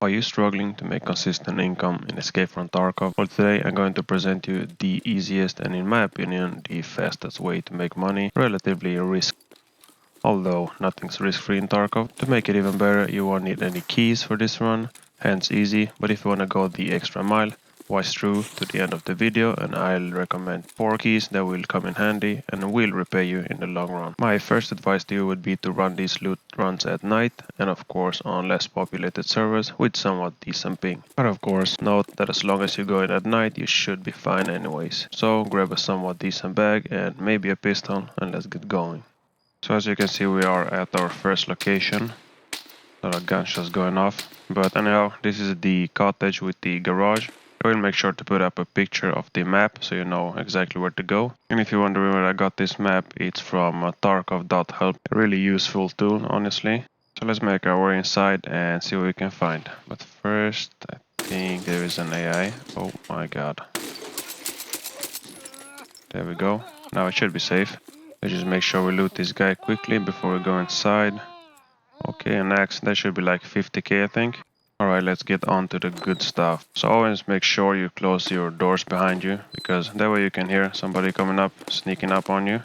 Are you struggling to make consistent income in Escape from Tarkov? Well, today I'm going to present you the easiest and in my opinion the fastest way to make money relatively risk. Although nothing's risk-free in Tarkov. To make it even better, you won't need any keys for this run, hence easy, but if you want to go the extra mile, watch through to the end of the video and I'll recommend 4 keys that will come in handy and will repay you in the long run. My first advice to you would be to run these loot runs at night and of course on less populated servers with somewhat decent ping. But of course note that as long as you go in at night you should be fine anyways. So grab a somewhat decent bag and maybe a pistol and let's get going. So as you can see we are at our first location. A lot of gunshots going off. But anyhow, this is the cottage with the garage. I will make sure to put up a picture of the map so you know exactly where to go. And if you're wondering where I got this map, it's from Tarkov.help. A really useful tool, honestly. So let's make our way inside and see what we can find. But first, I think there is an AI. Oh my god. There we go. Now it should be safe. Let's just make sure we loot this guy quickly before we go inside. Okay, an axe, that should be like 50k I think. Alright, let's get on to the good stuff. So always make sure you close your doors behind you, because that way you can hear somebody coming up, sneaking up on you.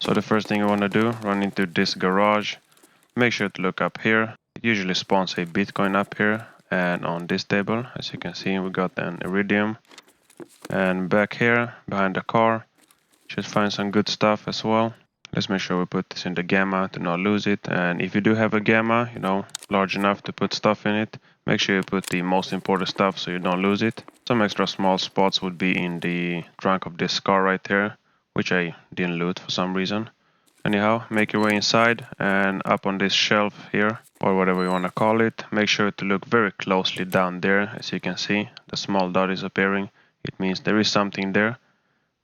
So the first thing you want to do, run into this garage. Make sure to look up here. It usually spawns a Bitcoin up here, and on this table, as you can see, we got an Iridium. And back here, behind the car, should find some good stuff as well. Let's make sure we put this in the gamma to not lose it. And if you do have a gamma, you know, large enough to put stuff in it, make sure you put the most important stuff so you don't lose it. Some extra small spots would be in the trunk of this car right here, which I didn't loot for some reason. Anyhow, make your way inside and up on this shelf here, or whatever you want to call it. Make sure to look very closely down there. As you can see, the small dot is appearing. It means there is something there.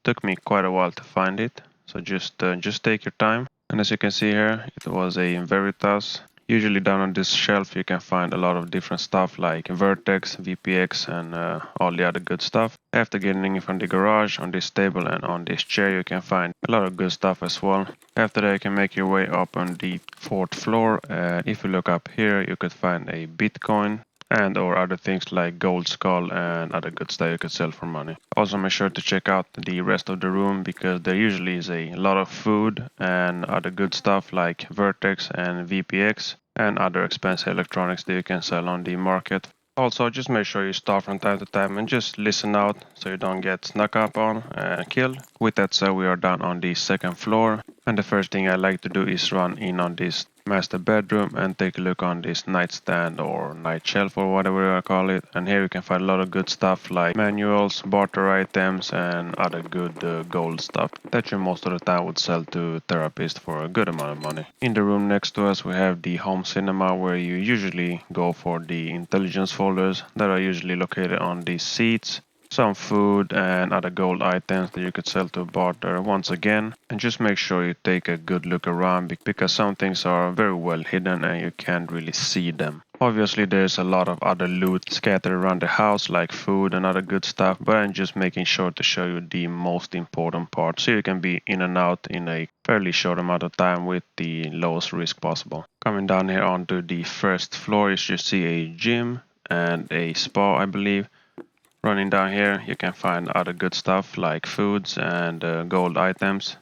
Took me quite a while to find it. So just take your time. And as you can see here, it was a Veritas. Usually down on this shelf you can find a lot of different stuff like Vertex, VPX and all the other good stuff. After getting it from the garage, on this table and on this chair you can find a lot of good stuff as well. After that you can make your way up on the 4th floor, and if you look up here you could find a Bitcoin and or other things like gold skull and other good stuff you could sell for money. Also make sure to check out the rest of the room, because there usually is a lot of food and other good stuff like Vertex and VPX and other expensive electronics that you can sell on the market. Also just make sure you stop from time to time and just listen out so you don't get snuck up on and killed. With that said, we are down on the 2nd floor, and the first thing I like to do is run in on this master bedroom and take a look on this nightstand or night shelf or whatever you call it. And here you can find a lot of good stuff like manuals, barter items and other good gold stuff that you most of the time would sell to therapists for a good amount of money. In the room next to us we have the home cinema, where you usually go for the intelligence folders that are usually located on these seats. Some food and other gold items that you could sell to barter once again. And just make sure you take a good look around, because some things are very well hidden and you can't really see them. Obviously there's a lot of other loot scattered around the house like food and other good stuff, but I'm just making sure to show you the most important part so you can be in and out in a fairly short amount of time with the lowest risk possible. Coming down here onto the 1st floor, you should see a gym and a spa, I believe. Running down here you can find other good stuff like foods and gold items.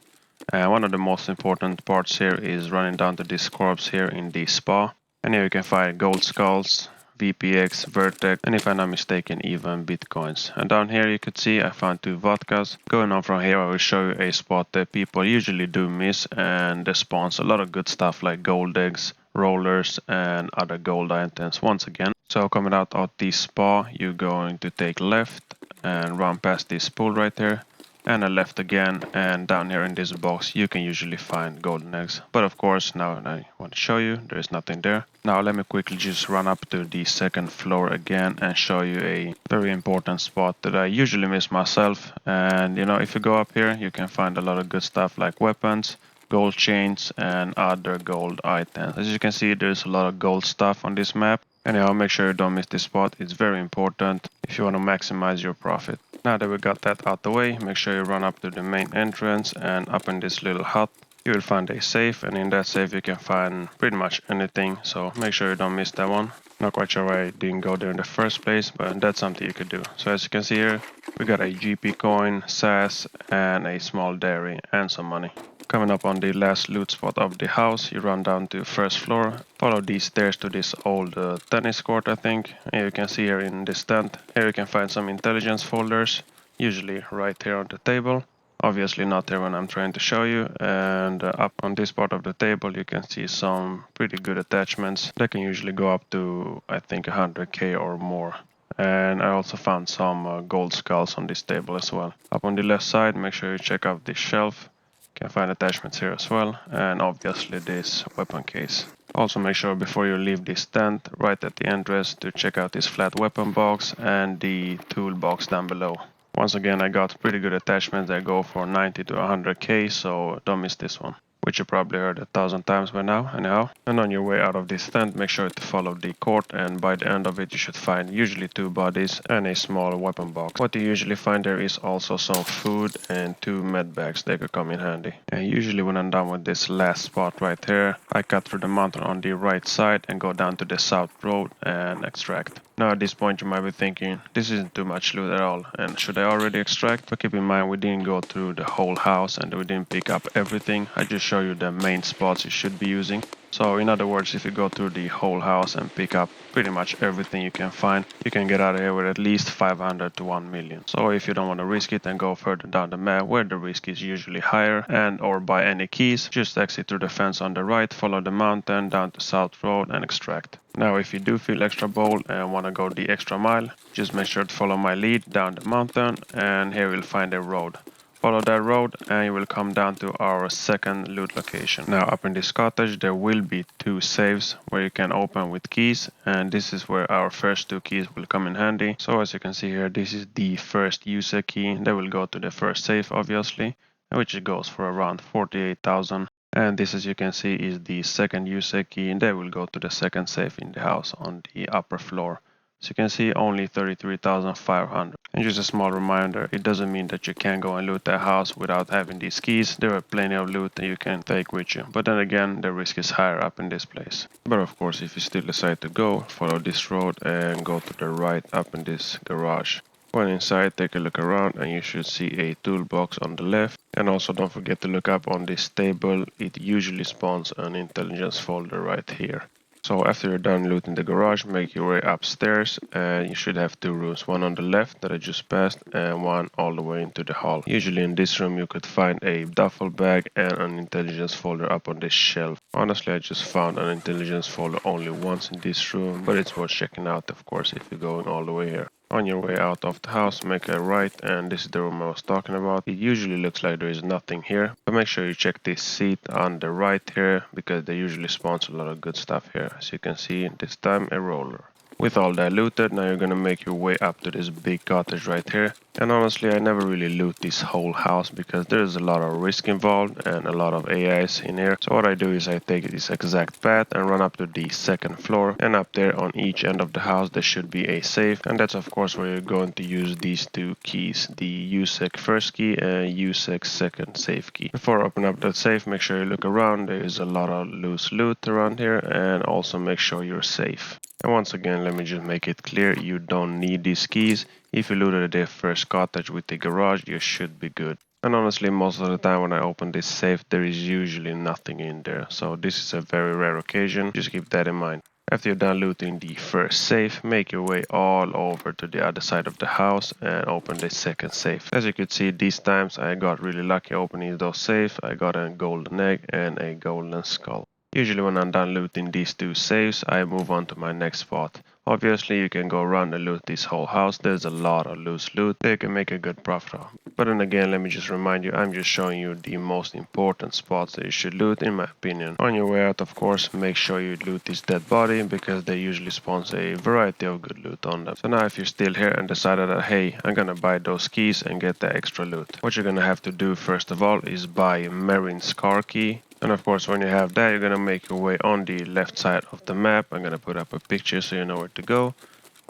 And one of the most important parts here is running down to this corpse here in the spa. And here you can find gold skulls, VPX, Vertex, and if I'm not mistaken even Bitcoins. And down here you could see I found 2 vodkas. Going on from here I will show you a spot that people usually do miss, and they spawns a lot of good stuff like gold eggs, rollers and other gold items once again. So coming out of the spa, you're going to take left and run past this pool right there, and a left again, and down here in this box you can usually find golden eggs. But of course now I want to show you there is nothing there. Now let me quickly just run up to the 2nd floor again and show you a very important spot that I usually miss myself. And you know, if you go up here you can find a lot of good stuff like weapons, gold chains and other gold items. As you can see there's a lot of gold stuff on this map. Anyhow, make sure you don't miss this spot, it's very important if you want to maximize your profit. Now that we got that out the way, make sure you run up to the main entrance, and up in this little hut you will find a safe, and in that safe you can find pretty much anything, so make sure you don't miss that one. Not quite sure why I didn't go there in the first place, but that's something you could do. So as you can see here, we got a GP coin, SAS, and a small dairy, and some money. Coming up on the last loot spot of the house, you run down to first floor, follow these stairs to this old tennis court, I think. And you can see here in this tent, here you can find some intelligence folders, usually right here on the table. Obviously not there when I'm trying to show you, and up on this part of the table you can see some pretty good attachments that can usually go up to I think 100k or more. And I also found some gold skulls on this table as well. Up on the left side, make sure you check out this shelf. You can find attachments here as well, and obviously this weapon case. Also make sure before you leave this tent, right at the entrance, to check out this flat weapon box and the toolbox down below. Once again, I got pretty good attachments that go for 90 to 100k, so don't miss this one, which you probably heard 1,000 times by now, anyhow. And on your way out of this tent, make sure to follow the court, and by the end of it you should find usually 2 bodies and a small weapon box. What you usually find there is also some food and 2 med bags that could come in handy. And usually when I'm done with this last spot right here, I cut through the mountain on the right side and go down to the south road and extract. Now at this point you might be thinking, this isn't too much loot at all, and should I already extract? But keep in mind we didn't go through the whole house and we didn't pick up everything. I just show you the main spots you should be using. So in other words, if you go through the whole house and pick up pretty much everything you can find, you can get out of here with at least 500 to 1 million. So if you don't want to risk it and go further down the map where the risk is usually higher, and or buy any keys, just exit through the fence on the right, follow the mountain down to South Road and extract. Now if you do feel extra bold and want to go the extra mile, just make sure to follow my lead down the mountain, and here you'll find a road. Follow that road and you will come down to our second loot location. Now up in this cottage there will be 2 safes where you can open with keys, and this is where our first 2 keys will come in handy. So as you can see here, this is the first user key that will go to the first safe obviously, which goes for around 48,000. And this, as you can see, is the second user key, and that will go to the second safe in the house on the upper floor. So you can see only 33,500. And just a small reminder, it doesn't mean that you can't go and loot that house without having these keys. There are plenty of loot that you can take with you. But then again, the risk is higher up in this place. But of course, if you still decide to go, follow this road and go to the right up in this garage. When inside, take a look around and you should see a toolbox on the left. And also don't forget to look up on this table. It usually spawns an intelligence folder right here. So after you're done looting the garage, make your way upstairs and you should have 2 rooms, one on the left that I just passed and one all the way into the hall. Usually in this room you could find a duffel bag and an intelligence folder up on this shelf. Honestly, I just found an intelligence folder only once in this room, but it's worth checking out of course if you're going all the way here. On your way out of the house, make a right, and this is the room I was talking about. It usually looks like there is nothing here, but make sure you check this seat on the right here, because they usually spawns a lot of good stuff here. As you can see, this time a roller. With all that looted, now you're gonna make your way up to this big cottage right here. And honestly, I never really loot this whole house because there's a lot of risk involved and a lot of AIs in here. So what I do is I take this exact path and run up to the second floor, and up there on each end of the house there should be a safe, and that's of course where you're going to use these 2 keys, the USEC first key and USEC second safe key. Before opening up that safe, make sure you look around. There is a lot of loose loot around here, and also make sure you're safe. And once again, let me just make it clear, you don't need these keys. If you looted the first cottage with the garage, you should be good. And honestly, most of the time when I open this safe, there is usually nothing in there. So this is a very rare occasion, just keep that in mind. After you're done looting the first safe, make your way all over to the other side of the house and open the second safe. As you can see, these times I got really lucky opening those safes. I got a golden egg and a golden skull. Usually when I'm done looting these 2 safes, I move on to my next spot. Obviously you can go around and loot this whole house. There's a lot of loose loot that you can make a good profit on. But then again, let me just remind you, I'm just showing you the most important spots that you should loot in my opinion. On your way out, of course, make sure you loot this dead body because they usually spawn a variety of good loot on them. So now if you're still here and decided that hey, I'm gonna buy those keys and get the extra loot, what you're gonna have to do first of all is buy Marin's car key. And of course, when you have that, you're gonna make your way on the left side of the map. I'm gonna put up a picture so you know where to go,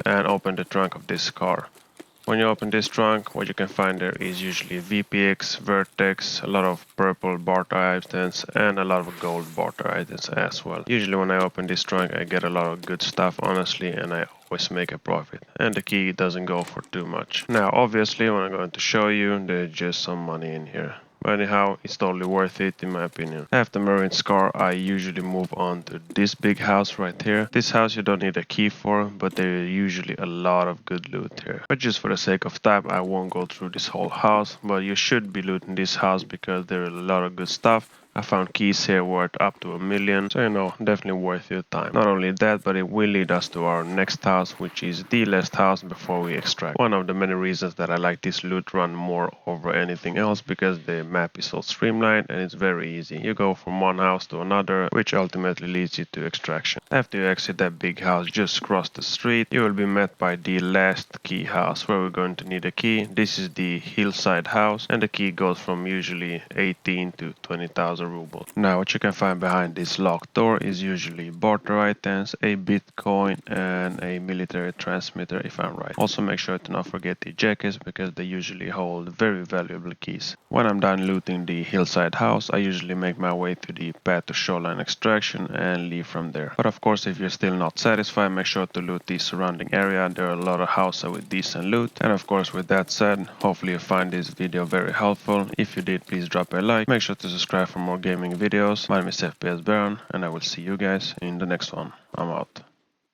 and open the trunk of this car. When you open this trunk, what you can find there is usually VPX, Vertex, a lot of purple barter items, and a lot of gold barter items as well. Usually when I open this trunk, I get a lot of good stuff, honestly, and I always make a profit. And the key doesn't go for too much. Now, obviously, when I'm going to show you, there's just some money in here. But anyhow, it's totally worth it in my opinion. After Marine Scar, I usually move on to this big house right here. This house you don't need a key for, but there is usually a lot of good loot here. But just for the sake of time, I won't go through this whole house, but you should be looting this house because there is a lot of good stuff. I found keys here worth up to 1 million, so you know, definitely worth your time. Not only that, but it will lead us to our next house, which is the last house before we extract. One of the many reasons that I like this loot run more over anything else, because the map is so streamlined and it's very easy. You go from one house to another, which ultimately leads you to extraction. After you exit that big house just cross the street, you will be met by the last key house, where we're going to need a key. This is the hillside house, and the key goes from usually 18 to 20,000 rubles. Now what you can find behind this locked door is usually barter items, a bitcoin, and a military transmitter if I'm right. Also make sure to not forget the jackets, because they usually hold very valuable keys. When I'm done looting the hillside house, I usually make my way to the path to shoreline extraction and leave from there. But of course, if you're still not satisfied, make sure to loot the surrounding area. There are a lot of houses with decent loot. And of course, with that said, hopefully you find this video very helpful. If you did, please drop a like. Make sure to subscribe for more gaming videos. My name is fpsbaaron, and I will see you guys in the next one. I'm out.